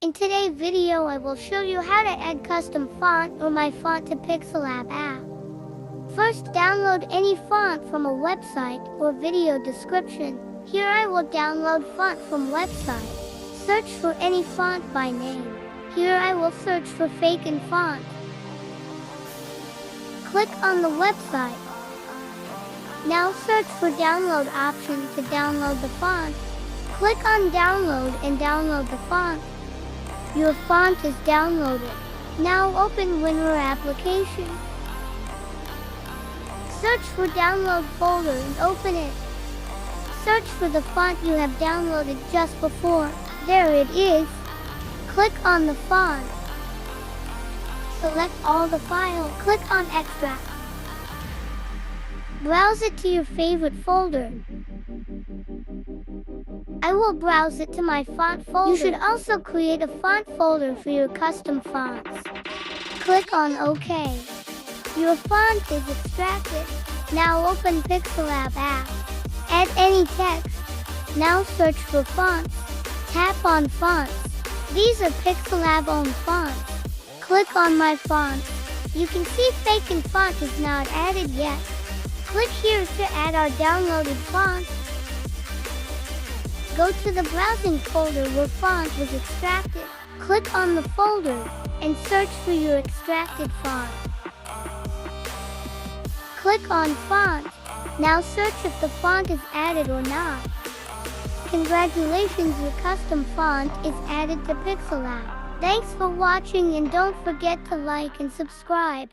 In today's video, I will show you how to add custom font or my font to Pixellab app. First, download any font from a website or video description. Here I will download font from website. Search for any font by name. Here I will search for Faken font. Click on the website. Now search for download option to download the font. Click on download and download the font. Your font is downloaded. Now open WinRAR application. Search for download folder and open it. Search for the font you have downloaded just before. There it is. Click on the font. Select all the file. Click on extract. Browse it to your favorite folder. I will browse it to my font folder. You should also create a font folder for your custom fonts. Click on OK. Your font is extracted. Now open Pixellab app. Add any text. Now search for fonts. Tap on fonts. These are Pixellab owned fonts. Click on my font. You can see Faken font is not added yet. Click here to add our downloaded font. Go to the browsing folder where font was extracted. Click on the folder and search for your extracted font. Click on font. Now search if the font is added or not. Congratulations, your custom font is added to Pixellab. Thanks for watching and don't forget to like and subscribe.